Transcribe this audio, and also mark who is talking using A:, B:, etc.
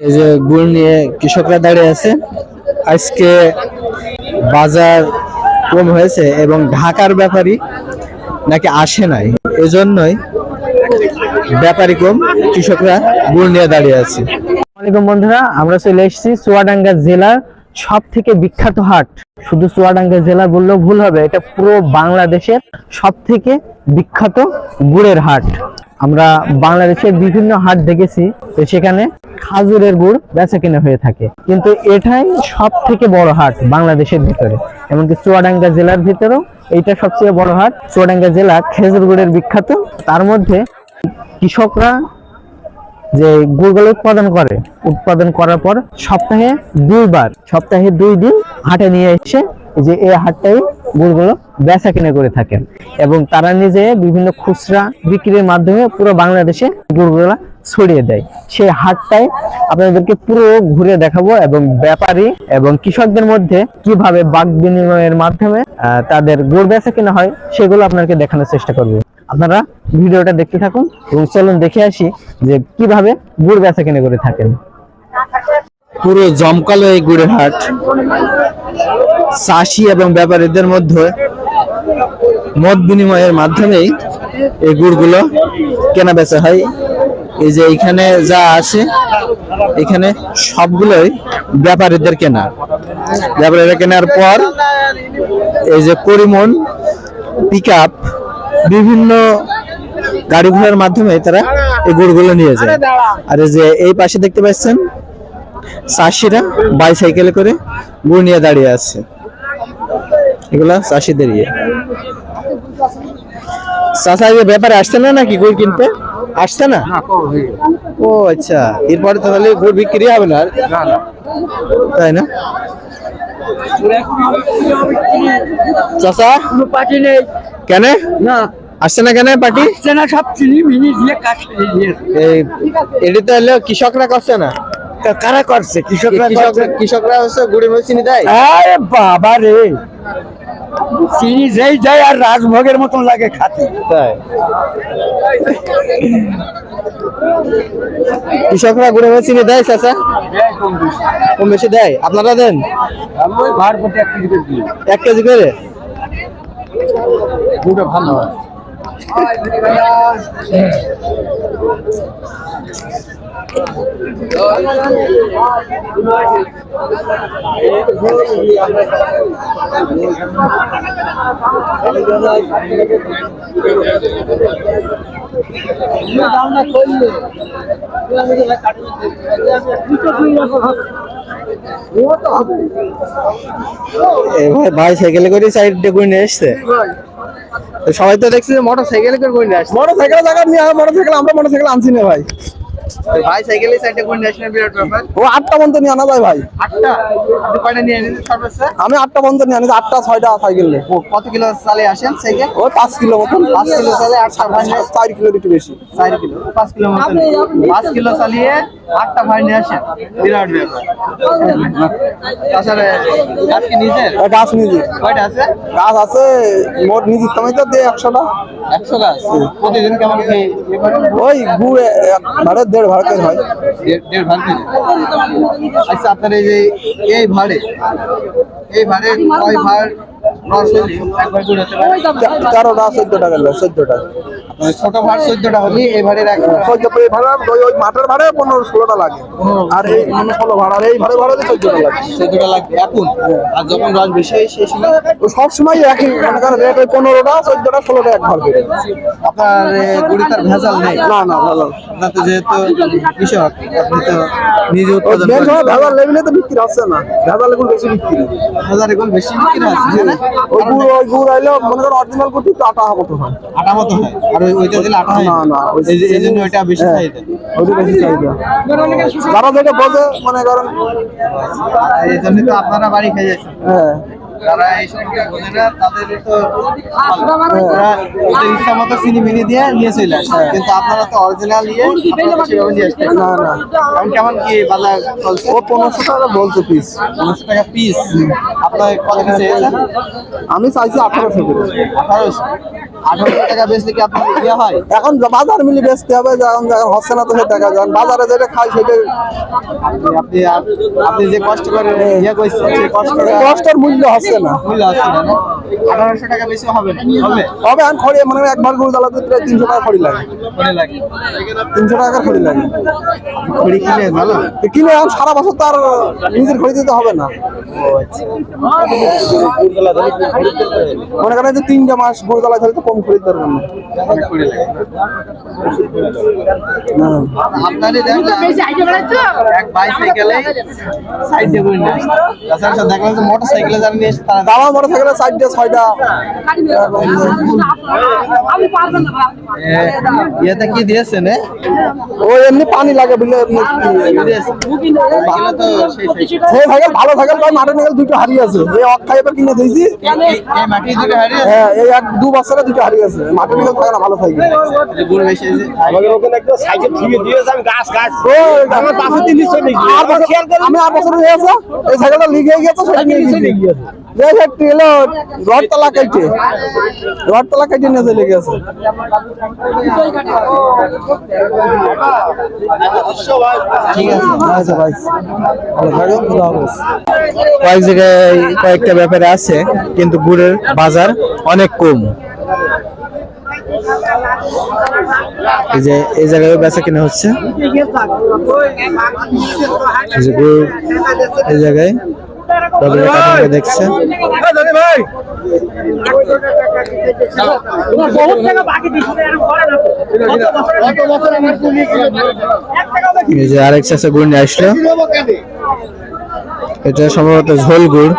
A: এই যে গুড় নিয়ে কৃষকরা দাঁড়িয়ে আছে। আজকে বাজার কম হয়েছে এবং ঢাকার ব্যাপারী নাকি আসে নাই, এজন্যই ব্যাপারী কম, কৃষকরা গুড় নিয়ে দাঁড়িয়ে আছে।
B: আসসালামু বন্ধুরা, আমরা চলে এসেছি চুয়াডাঙ্গা জেলার সব থেকে বিখ্যাত হাট। শুধু চুয়াডাঙ্গা জেলা বললেও ভুল হবে, এটা পুরো বাংলাদেশের সব থেকে বিখ্যাত গুড়ের হাট। আমরা বাংলাদেশের বিভিন্ন হাট দেখেছি, তো সেখানে খাজুরের গুড় বেচা কেনা হয়ে থাকে, কিন্তু এটাই সব থেকে বড় হাট বাংলাদেশের ভিতরে, এমনকি চুয়াডাঙ্গা জেলার ভিতরেও এইটা সবচেয়ে বড় হাট। চুয়াডাঙ্গা জেলা খেজুর গুড়ের বিখ্যাত। তার মধ্যে কৃষকরা যে গুড়গুলো উৎপাদন করার পর সপ্তাহে 2 দিন হাটে নিয়ে এসে যে এই হাটটাই গুড়গুলো বেচা কিনে করে থাকেন, এবং তারা নিজে বিভিন্ন খুচরা বিক্রির মাধ্যমে পুরো বাংলাদেশে গুড়গুলা ছড়িয়ে দেয়। সেই হাটটাই আপনাদেরকে পুরো ঘুরে দেখাবো, এবং ব্যাপারী এবং কৃষকদের মধ্যে কিভাবে বাক বিনিময়ের মাধ্যমে তাদের গুড় বেচা কিনা হয় সেগুলো আপনাকে দেখানোর চেষ্টা করবো। আপনারা ভিডিওটা দেখতে থাকুন এবং চলুন দেখে আসি যে কিভাবে গুড় বেচা কিনে করে থাকেন।
A: পুরো জমকালো এই গুড়ের হাট। চাষি এবং ব্যাপারীদের মধ্যে মত বিনিময়ের মাধ্যমেই এই গুড়গুলো কেনা বেচা হয়। এই যে এখানে যা আছে, এখানে সবগুলোই ব্যাপারীদের কেনা। ব্যাপারীরা কেনার পর এই যে পরিমণ, পিকআপ, বিভিন্ন গাড়ি ঘোড়ার মাধ্যমে তারা এই গুড়গুলো নিয়ে যায়। আর এই যে এই পাশে দেখতে পাচ্ছেন চাষিরা বাইসাইকেলে করে গুড় নিয়ে দাঁড়িয়ে আছে। এগুলা চাষিদের চাষা ব্যাপারে আসছে না নাকি গুড় কিনতে? আসছে না? ও আচ্ছা, এরপরে তাহলে গুড় বিক্রি হবে না, তাই না? চাষা
C: পার্টি নেই
A: কেন
C: না,
A: আসছে না কেন? পার্টি
C: আসছে না, সব চিনি মিনি দিয়ে কাজ
A: এটি তো হলো কৃষকরা করছে না,
C: কারা করছে?
A: কৃষকরা হচ্ছে গুড়ের মধ্যে চিনি দেয়।
C: আরে বাবা রে, চিনি যেই যায় আর রাজভোগের মতন লাগে খাতে।
A: তাই কৃষকরা গুড়ের মধ্যে চিনি দেয় চাচা? কম বেশি দেয়। আপনারা দেন?
C: ভাড় প্রতি 1 কেজি করে দিই।
A: 1 কেজি করে
C: গুড়টা ভালো হয়।
A: ভাই সাইকেলে করে সাইডে করে নিয়ে এসছে। সবাই তো দেখছি মোটর সাইকেলে করে নিয়ে আসছে।
C: মোটর সাইকেল জায়গা নিয়ে মোটরসাইকেল, আমরা মোটরসাইকেল আনছি না ভাই।
A: ভাই সাইকেলে সাইডে করে নিয়ে আসলে বিরাট ব্যাপার।
C: ও 8টা বন্ধ নিয়ে আনা যায় ভাই।
A: 8টা? আপনি কয়টা নিয়ে এনেছেন সর্বোচ্চ?
C: আমি 8টা বন্ধ নিয়ে আনি, 8টা 6টা সাইকেল নিয়ে।
A: ও কত কিলো চালে আসেন সাইকেল?
C: ও 5 কিলো মতন।
A: 5 কিলো চালে 8টা ভাই নিয়ে
C: 4 কিলো একটু বেশি।
A: 4 কিলো 5 কিলো মতন। 5 কিলো চালিয়ে 8টা ভাই নিয়ে আসেন, বিরাট ব্যাপার। তাছাড়া গাছ কি নিজের?
C: গাছ নিজে।
A: কয়টা আছে?
C: গাছ আছে মোট নিজে তুমি তো দে 100টা।
A: 100 গাছ। প্রতিদিন কেমন কি ইয়ে করেন?
C: ওই গুড়ে ভাড়ে 1.5 ভাড়া করে হয়।
A: 1.5 ভাড় কেজি। আচ্ছা, আপনার এই ভাড়ে কয় ভাড় রস হলে একবার গুড় হতে পারে?
C: 13টা 14টা গেল, 14টা।
A: ছোট ভাড় 14টা হলে এই ভাড়ের এক ভাড়।
C: 14 করে ভাড়া, ওই মাঠের ভাড়ে 15-16টা লাগে। আর এই 16 ভাড়া, আর এই ভাড়ে 14টা লাগে।
A: 14টা লাগবে এখন। আর যখন রস বেশি হয় সেই সময়
C: তো সব সময় একই, মনে করেন রেট ওই 15টা 14টা 16টা এক ভাড় করে।
A: আপনার গুড়ি তার ভেজাল নেই?
C: না না, ভালো।
A: আপনার তো যেহেতু কৃষক, আপনি তো নিজে উৎপাদন
C: মেন
A: করেন।
C: সময় ভেজাল লেভেলে তো বিক্রি হচ্ছে না, ভেজাল এখন বেশি বিক্রি।
A: ভেজাল এখন বেশি বিক্রি হচ্ছে না?
C: ওই গুড় আইলে মনে করেন অরিজিনাল গুড় তো আটা মতো হয়।
A: আটা মতো হয়, আর ওইটা দিলে আটা হয়
C: না না,
A: এই জন্য ওইটা বেশি চাহিদা।
C: ওইটা বেশি চাহিদা। যারা যেটা বোঝে মনে করেন,
A: এই জন্য তো আপনারা বাড়ি খেয়ে যাচ্ছেন।
C: হ্যাঁ
A: যারা এইসব বোঝে না তাদের তো ওরা ওদের ইচ্ছা মতো চিনি মিনি দিয়ে নিয়ে চলে আসে, কিন্তু আপনারা তো অরিজিনাল নিয়ে আপনারা সেভাবে নিয়ে আসছেন। না না, এখন কেমন কি বাজার চলছে? ও 1500 টাকা বলছে পিস। 1500 টাকা পিস। আপনার কত কি চেয়েছেন? আমি চাইছি 1800 করে। 1800 টাকা বেচলে কি আপনার ইয়ে হয়? এখন বাজার মিলে বেচতে হবে, যখন যখন হচ্ছে না তো সে টাকা যখন বাজারে যেটা খাই সেটা আপনি আপনি যে কষ্ট করে ইয়ে করছেন সেই কষ্টের মূল্য হচ্ছে না, মূল্য হচ্ছে না। 1800 টাকা বেশি হবে না? হবে আমি খড়ি মানে একবার গরু জ্বালাতে প্রায় 300 টাকা খড়ি লাগে। 300 টাকার খড়ি লাগে। খড়ি কিনে ভালো কিনে এখন সারা বছর তো আর নিজের খড়ি দিতে হবে না। মনে করেন যে 3টা মাস গরু জ্বালা খেলে তো কম খড়ি দরকার নেই। আপনারই এক বাইসাইকেলে সাইড দিয়ে করে নিয়ে আসছে। তাছাড়া দেখলাম যে মোটরসাইকেলে যারা নিয়ে এসে তারা মোটরসাইকেলে সাইড দিয়ে 6টা ইয়েতে কি দিয়েছেন? ও এমনি পানি লাগে বলে এমনি সেই সাইকেল ভালো সাইকেল কয় মাঠে নিয়ে দুটো হারিয়ে আছে। এই অক্ষাই এবার কিনে দিয়েছি, এই মাটি দুটো হারিয়ে আছে। হ্যাঁ এই 1-2 বছরে দুটো হারিয়ে আছে। মাঠে নিয়ে থাকে না ভালো সাইকেল। গুড় বেশি আছে আমাদের ওখানে একটা সাইকেল ঠিক দিয়েছে। আমি গাছ ও আমার পাশে দিন নিচে নেই আর বছর আমি 8 বছর হয়ে গেছে এই সাইকেলটা লিক হয়ে গেছে। সেটা নিয়ে গেছে দেখে টেলো রডতলা কেটে নিয়ে চলে গেছে। ঠিক আছে আচ্ছা ভাই ভালো থাকবেন, খোদা হাফেজ। কয়েক জায়গায় কয়েকটা ব্যাপারে আছে কিন্তু গুড়ের বাজার অনেক কম। এই যে এই জায়গায় বেচা কিনা হচ্ছে, এই যে গুড় এই জায়গায় দেখছে। এই যে আরেক চাষে গুড় নিয়ে আসলো, এটা সম্ভবত ঝোল গুড়।